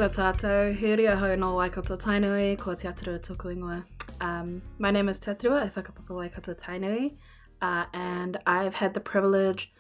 Kia tātou, he ria hau no Waikato Tainui, ko te Atarua tōku ingoa. My name is Atarua, e whakapapa Waikato Tainui, and I've had the privilege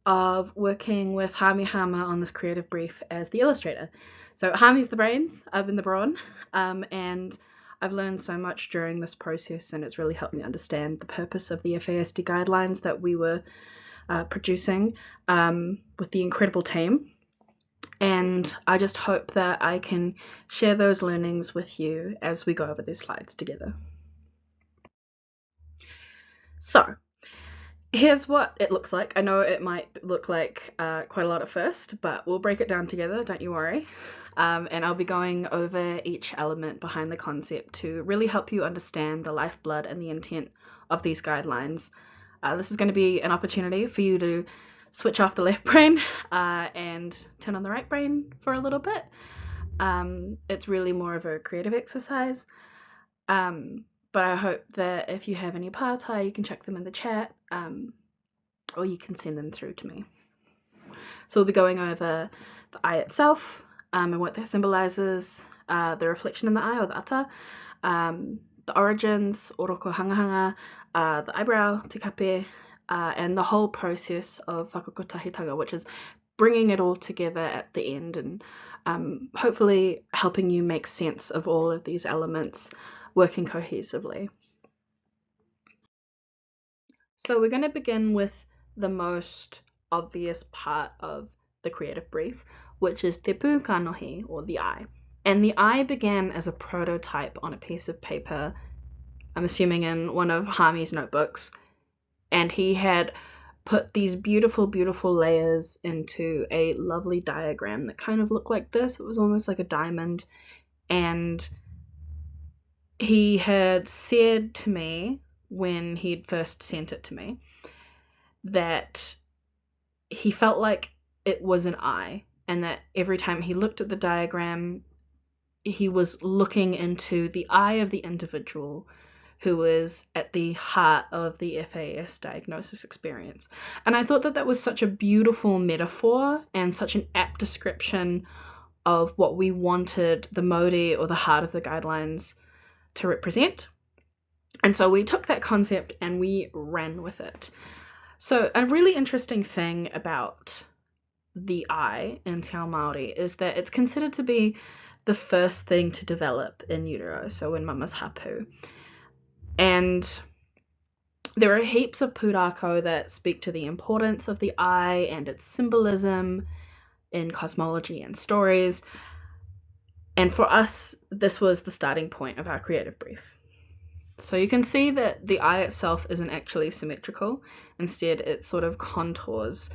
of working with Hami Hama on this creative brief as the illustrator. So Hami's the brains, I've been the brawn, and I've learned so much during this process, and it's really helped me understand the purpose of the FASD guidelines that we were producing with the incredible team. And I just hope that I can share those learnings with you as we go over these slides together. So here's what it looks like. I know it might look like quite a lot at first, but we'll break it down together, don't you worry. And I'll be going over each element behind the concept to really help you understand the lifeblood and the intent of these guidelines. This is going to be an opportunity for you to switch off the left brain and turn on the right brain for a little bit. It's really more of a creative exercise, but I hope that if you have any pātai, you can check them in the chat, or you can send them through to me. So we'll be going over the eye itself and what that symbolises, the reflection in the eye, or the ata, the origins, oroko hangahanga, the eyebrow, te kape, and the whole process of whakakotahitanga, which is bringing it all together at the end and hopefully helping you make sense of all of these elements working cohesively. So we're going to begin with the most obvious part of the creative brief, which is te pū kanohi, or the eye. And the eye began as a prototype on a piece of paper, I'm assuming in one of Hami's notebooks, and he had put these beautiful, beautiful layers into a lovely diagram that kind of looked like this. It was almost like a diamond, and he had said to me when he'd first sent it to me that he felt like it was an eye, and that every time he looked at the diagram, he was looking into the eye of the individual who was at the heart of the FAS diagnosis experience. And I thought that that was such a beautiful metaphor and such an apt description of what we wanted the mauri, or the heart of the guidelines, to represent. And so we took that concept and we ran with it. So a really interesting thing about the eye in Te Ao Māori is that it's considered to be the first thing to develop in utero, so in mama's hapu. And there are heaps of pūrākau that speak to the importance of the eye and its symbolism in cosmology and stories. And for us, this was the starting point of our creative brief. So you can see that the eye itself isn't actually symmetrical. Instead, it sort of contours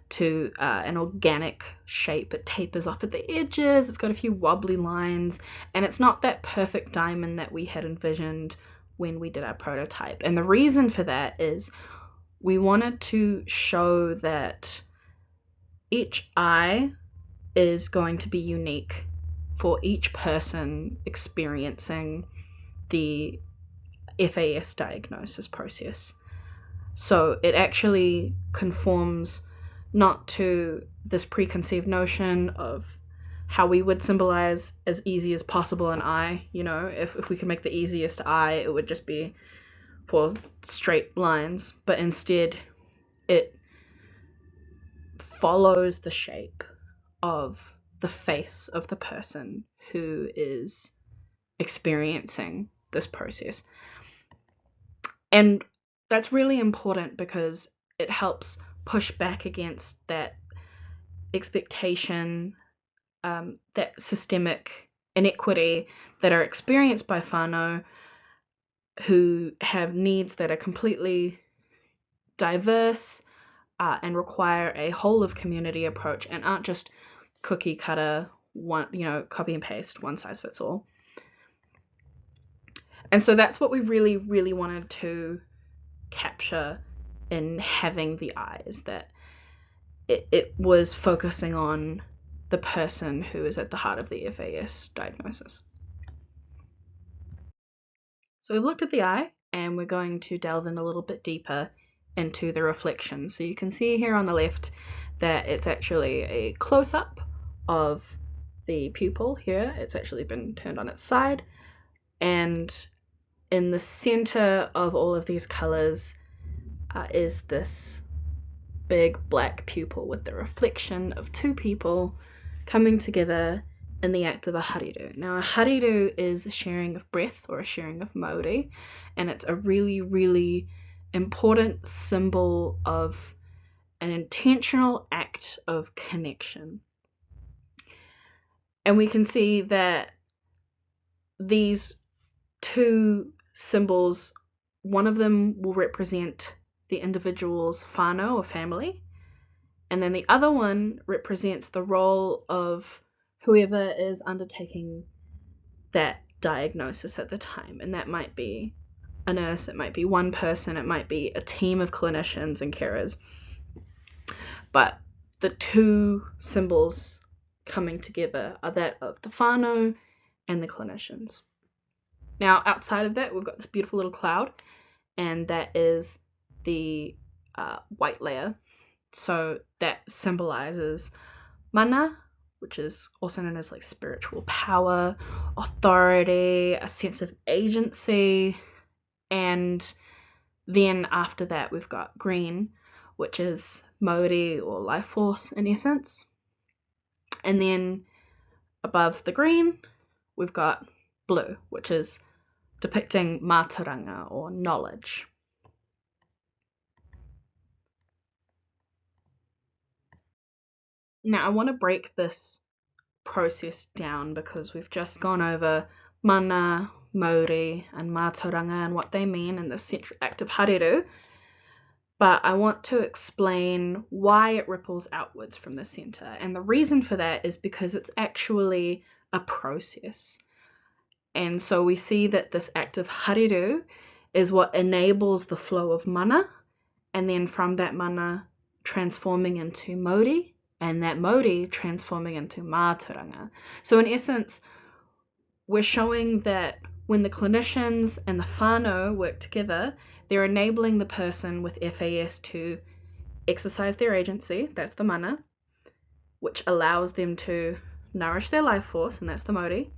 to an organic shape. It tapers off at the edges, it's got a few wobbly lines, and it's not that perfect diamond that we had envisioned when we did our prototype. And the reason for that is we wanted to show that each eye is going to be unique for each person experiencing the FAS diagnosis process. So it actually conforms not to this preconceived notion of how we would symbolize as easy as possible an eye. You know, if we could make the easiest eye, it would just be for straight lines, but instead it follows the shape of the face of the person who is experiencing this process. And that's really important because it helps push back against that expectation, that systemic inequity that are experienced by whanau who have needs that are completely diverse and require a whole of community approach and aren't just cookie cutter, one, copy and paste, one size fits all. And so that's what we really, really wanted to capture in having the eyes, that it was focusing on the person who is at the heart of the FAS diagnosis. So we've looked at the eye, and we're going to delve in a little bit deeper into the reflection. So you can see here on the left that it's actually a close-up of the pupil here, it's actually been turned on its side, and in the center of all of these colors is this big black pupil with the reflection of two people coming together in the act of a hariru. Now, a hariru is a sharing of breath or a sharing of mauri, and it's a really, really important symbol of an intentional act of connection. And we can see that these two symbols, one of them will represent the individual's whanau or family, and then the other one represents the role of whoever is undertaking that diagnosis at the time. And that might be a nurse, it might be one person, it might be a team of clinicians and carers. But the two symbols coming together are that of the whanau and the clinicians. Now, outside of that, we've got this beautiful little cloud, and that is the white layer. So that symbolizes mana, which is also known as like spiritual power, authority, a sense of agency. And then after that, we've got green, which is mauri or life force in essence. And then above the green, we've got blue, which is depicting mātauranga or knowledge. Now, I want to break this process down because we've just gone over mana, mauri, and mātauranga and what they mean in the central act of hariru. But I want to explain why it ripples outwards from the center. And the reason for that is because it's actually a process. And so we see that this act of hariru is what enables the flow of mana, and then from that mana transforming into mauri, and that mauri transforming into mātauranga. So in essence, we're showing that when the clinicians and the whanau work together, they're enabling the person with FAS to exercise their agency, that's the mana, which allows them to nourish their life force, and that's the mauri,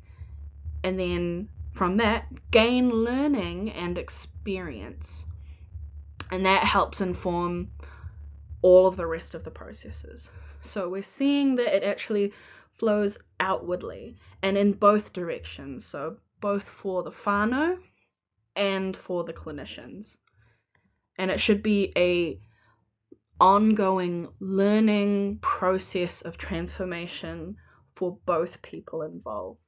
and then from that gain learning and experience, and that helps inform all of the rest of the processes. So we're seeing that it actually flows outwardly and in both directions, so both for the whanau and for the clinicians. And it should be a ongoing learning process of transformation for both people involved.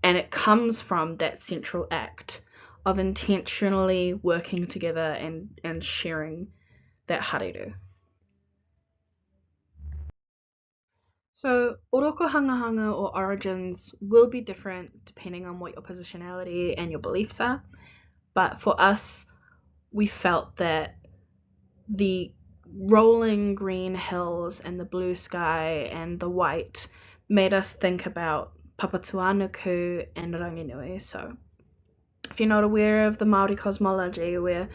And it comes from that central act of intentionally working together and sharing that hariru. So oroko hangahanga or origins will be different depending on what your positionality and your beliefs are. But for us, we felt that the rolling green hills and the blue sky and the white made us think about Papatuanuku and Ranginui. So if you're not aware of the Maori cosmology, we're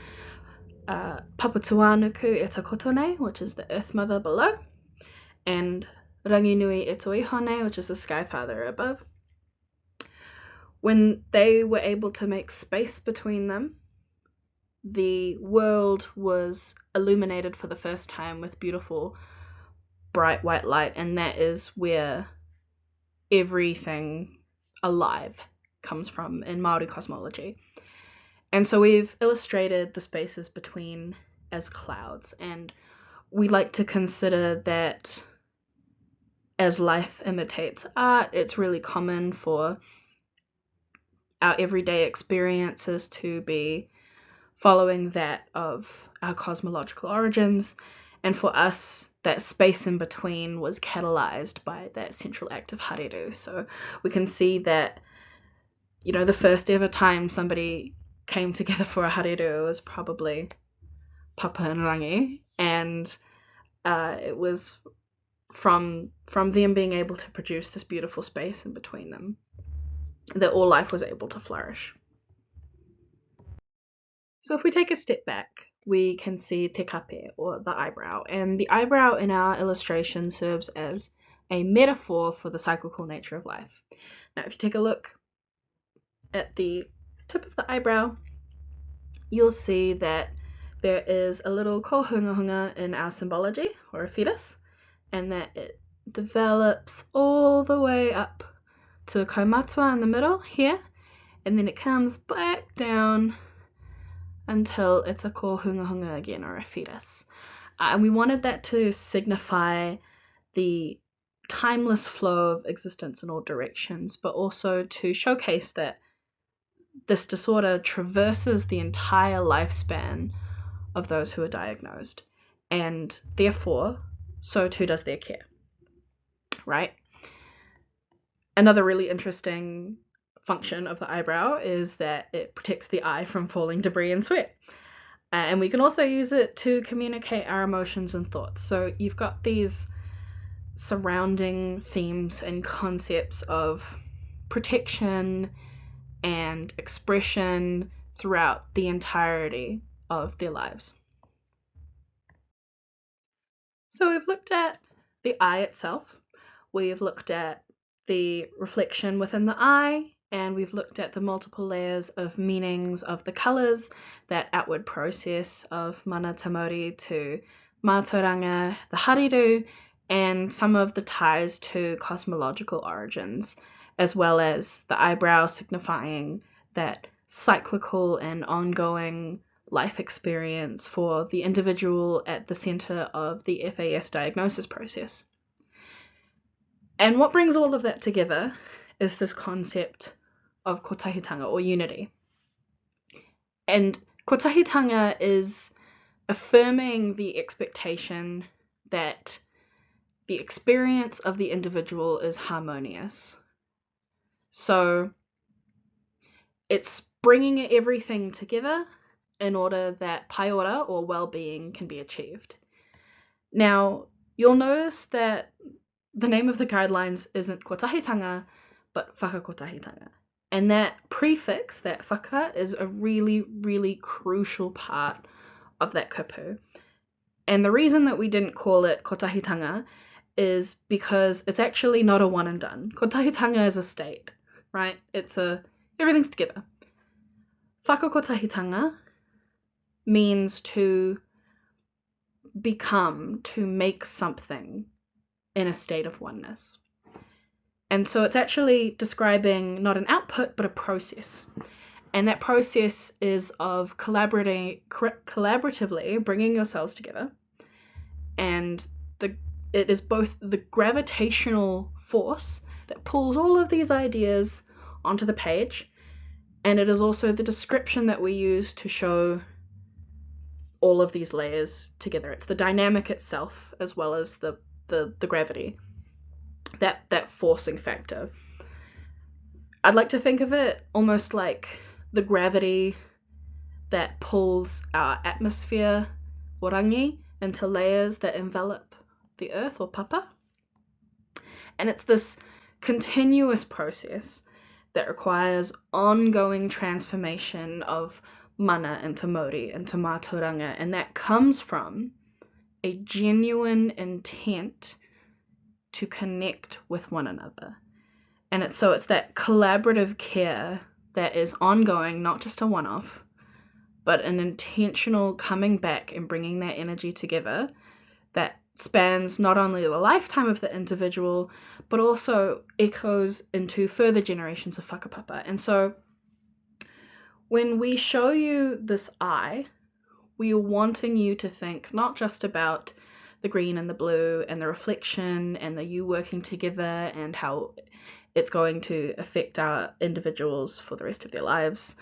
Papatuanuku e Takotone, which is the Earth Mother below, and Ranginui e Toihone, which is the Sky Father above. When they were able to make space between them, the world was illuminated for the first time with beautiful bright white light, and that is where everything alive comes from in Maori cosmology. And so we've illustrated the spaces between as clouds, and we like to consider that as life imitates art, it's really common for our everyday experiences to be following that of our cosmological origins, and for us that space in between was catalyzed by that central act of hariru. So we can see that, you know, the first ever time somebody came together for a hariru was probably Papa and Rangi, and it was from them being able to produce this beautiful space in between them that all life was able to flourish. So if we take a step back, we can see te kape, or the eyebrow, and the eyebrow in our illustration serves as a metaphor for the cyclical nature of life. Now, if you take a look at the tip of the eyebrow, you'll see that there is a little kohungahunga in our symbology, or a fetus, and that it develops all the way up to a kaumatua in the middle here, and then it comes back down until it's a kohungahunga again, or a fetus. And we wanted that to signify the timeless flow of existence in all directions, but also to showcase that this disorder traverses the entire lifespan of those who are diagnosed, and therefore, so too does their care, right? Another really interesting function of the eyebrow is that it protects the eye from falling debris and sweat. And we can also use it to communicate our emotions and thoughts. So you've got these surrounding themes and concepts of protection and expression throughout the entirety of their lives. So we've looked at the eye itself, we've looked at the reflection within the eye, and we've looked at the multiple layers of meanings of the colours, that outward process of mana te mauri to mātauranga, the hariru, and some of the ties to cosmological origins, as well as the eyebrow signifying that cyclical and ongoing life experience for the individual at the centre of the FAS diagnosis process. And what brings all of that together is this concept of kotahitanga, or unity. And kotahitanga is affirming the expectation that the experience of the individual is harmonious. So it's bringing everything together in order that paiora, or well-being, can be achieved. Now, you'll notice that the name of the guidelines isn't kotahitanga, but whakakotahitanga. And that prefix, that whaka, is a really, really crucial part of that kapu. And the reason that we didn't call it kotahitanga is because it's actually not a one and done. Kotahitanga is a state, right? Everything's together. Whakakotahitanga means to become, to make something in a state of oneness. And so it's actually describing not an output, but a process. And that process is of collaboratively bringing yourselves together. And it is both the gravitational force that pulls all of these ideas onto the page, and it is also the description that we use to show all of these layers together. It's the dynamic itself as well as the gravity, that forcing factor. I'd like to think of it almost like the gravity that pulls our atmosphere, orangi, into layers that envelop the earth, or papa. And it's this continuous process that requires ongoing transformation of mana into mauri, into mātauranga, and that comes from a genuine intent to connect with one another. And it's that collaborative care that is ongoing, not just a one-off, but an intentional coming back and bringing that energy together that spans not only the lifetime of the individual, but also echoes into further generations of whakapapa. And so when we show you this eye, we are wanting you to think not just about the green and the blue and the reflection and the you working together and how it's going to affect our individuals for the rest of their lives,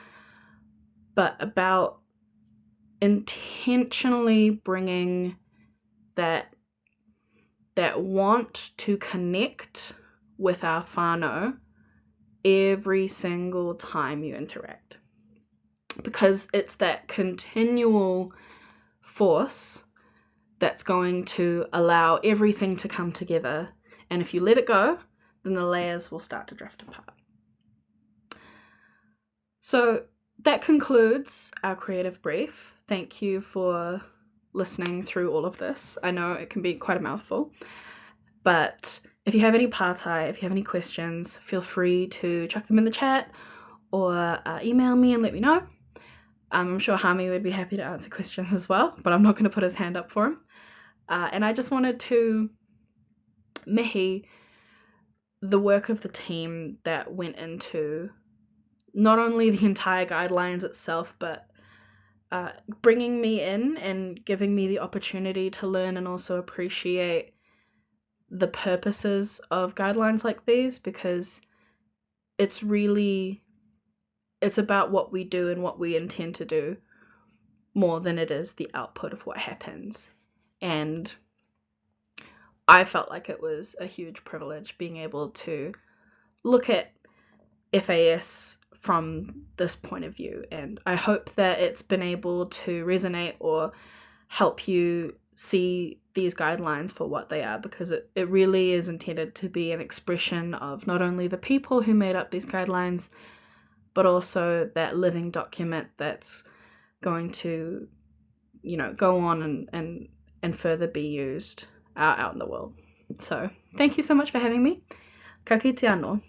but about intentionally bringing that want to connect with our whanau every single time you interact. Because it's that continual force that's going to allow everything to come together. And if you let it go, then the layers will start to drift apart. So that concludes our creative brief. Thank you for listening through all of this. I know it can be quite a mouthful, but if you have any pārtai, if you have any questions, feel free to chuck them in the chat or email me and let me know. I'm sure Hami would be happy to answer questions as well, but I'm not going to put his hand up for him. And I just wanted to mihi the work of the team that went into not only the entire guidelines itself, but bringing me in and giving me the opportunity to learn and also appreciate the purposes of guidelines like these, because it's about what we do and what we intend to do more than it is the output of what happens. And I felt like it was a huge privilege being able to look at FAS from this point of view, and I hope that it's been able to resonate or help you see these guidelines for what they are, because it really is intended to be an expression of not only the people who made up these guidelines, but also that living document that's going to, go on and further be used out in the world. So thank you so much for having me. Ka kite anō.